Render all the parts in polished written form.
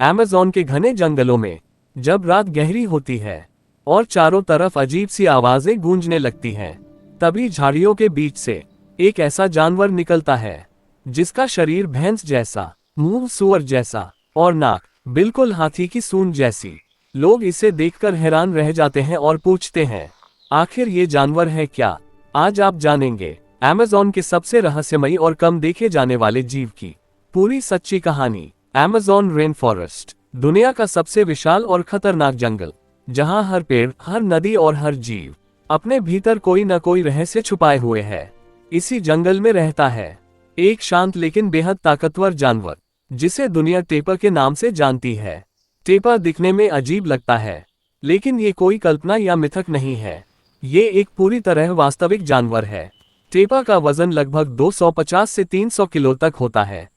Amazon के घने जंगलों में जब रात गहरी होती है और चारों तरफ अजीब सी आवाजें गूंजने लगती हैं, तभी झाड़ियों के बीच से एक ऐसा जानवर निकलता है जिसका शरीर भैंस जैसा, मुंह सूअर जैसा और नाक बिल्कुल हाथी की सूंड जैसी। लोग इसे देखकर हैरान रह जाते हैं और पूछते हैं, आखिर ये जानवर है क्या? आज आप जानेंगे अमेज़न के सबसे रहस्यमयी और कम देखे जाने वाले जीव की पूरी सच्ची कहानी। अमेज़न रेन फॉरेस्ट दुनिया का सबसे विशाल और खतरनाक जंगल, जहां हर पेड़, हर नदी और हर जीव अपने भीतर कोई न कोई रहस्य छुपाए हुए है। इसी जंगल में रहता है एक शांत लेकिन बेहद ताकतवर जानवर, जिसे दुनिया टेपर के नाम से जानती है। टेपर दिखने में अजीब लगता है, लेकिन ये कोई कल्पना या मिथक नहीं है। ये एक पूरी तरह वास्तविक जानवर है। टेपर का वजन लगभग 250 से 300 किलो तक होता है,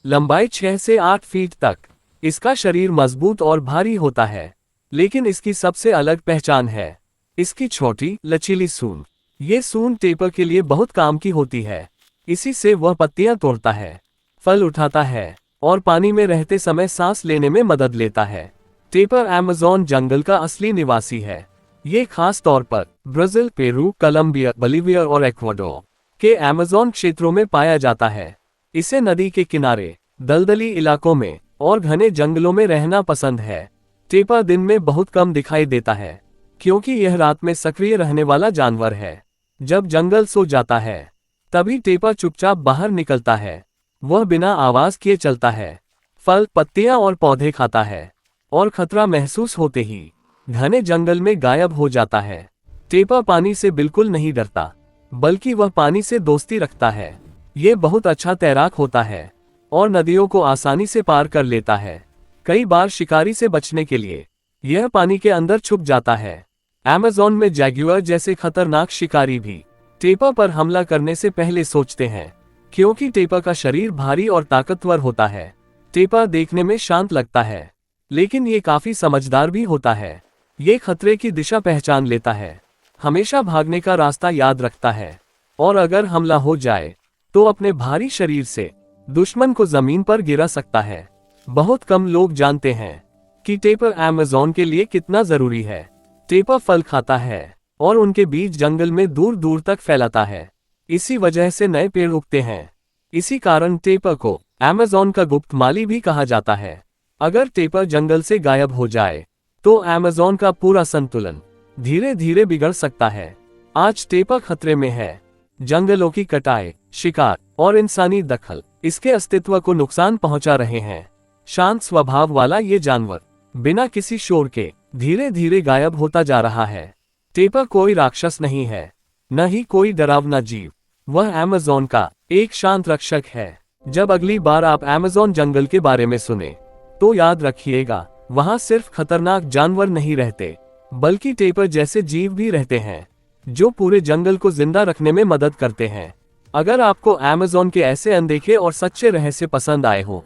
लंबाई 6 से 8 फीट तक। इसका शरीर मजबूत और भारी होता है, लेकिन इसकी सबसे अलग पहचान है इसकी छोटी लचीली सूंड। ये सूंड टेपर के लिए बहुत काम की होती है। इसी से वह पत्तियां तोड़ता है, फल उठाता है और पानी में रहते समय सांस लेने में मदद लेता है। टेपर अमेज़न जंगल का असली निवासी है। ये खास तौर पर ब्राजील, पेरू, कोलंबिया, बोलिविया और इक्वाडोर के अमेज़न क्षेत्रों में पाया जाता है। इसे नदी के किनारे, दलदली इलाकों में और घने जंगलों में रहना पसंद है। टेपर दिन में बहुत कम दिखाई देता है, क्योंकि यह रात में सक्रिय रहने वाला जानवर है। जब जंगल सो जाता है, तभी टेपर चुपचाप बाहर निकलता है। वह बिना आवाज किए चलता है, फल, पत्तियां और पौधे खाता है और खतरा महसूस होते ही घने जंगल में गायब हो जाता है। टेपर पानी से बिल्कुल नहीं डरता, बल्कि वह पानी से दोस्ती रखता है। ये बहुत अच्छा तैराक होता है और नदियों को आसानी से पार कर लेता है। कई बार शिकारी से बचने के लिए यह पानी के अंदर छुप जाता है। अमेज़न में जैगुआर जैसे खतरनाक शिकारी भी टेपर पर हमला करने से पहले सोचते हैं, क्योंकि टेपर का शरीर भारी और ताकतवर होता है। टेपर देखने में शांत लगता है, लेकिन ये काफी समझदार भी होता है। ये खतरे की दिशा पहचान लेता है, हमेशा भागने का रास्ता याद रखता है और अगर हमला हो जाए तो अपने भारी शरीर से दुश्मन को जमीन पर गिरा सकता है। बहुत कम लोग जानते हैं कि टेपर अमेज़न के लिए कितना जरूरी है। टेपर फल खाता है और उनके बीज जंगल में दूर दूर तक फैलाता है। इसी वजह से नए पेड़ उगते हैं। इसी कारण टेपर को अमेज़न का गुप्त माली भी कहा जाता है। अगर टेपर जंगल से गायब हो जाए तो अमेज़न का पूरा संतुलन धीरे धीरे बिगड़ सकता है। आज टेपर खतरे में है। जंगलों की कटाई, शिकार और इंसानी दखल इसके अस्तित्व को नुकसान पहुंचा रहे हैं। शांत स्वभाव वाला ये जानवर बिना किसी शोर के धीरे धीरे गायब होता जा रहा है। टेपर कोई राक्षस नहीं है, न ही कोई डरावना जीव। वह अमेज़न का एक शांत रक्षक है। जब अगली बार आप अमेज़न जंगल के बारे में सुने, तो याद रखिएगा, वहां सिर्फ खतरनाक जानवर नहीं रहते, बल्कि टेपर जैसे जीव भी रहते हैं, जो पूरे जंगल को जिंदा रखने में मदद करते हैं। अगर आपको अमेज़न के ऐसे अनदेखे और सच्चे रहस्य पसंद आए हो,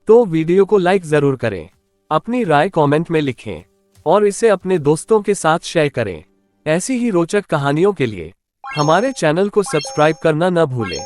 तो वीडियो को लाइक जरूर करें, अपनी राय कमेंट में लिखें और इसे अपने दोस्तों के साथ शेयर करें। ऐसी ही रोचक कहानियों के लिए हमारे चैनल को सब्सक्राइब करना न भूलें।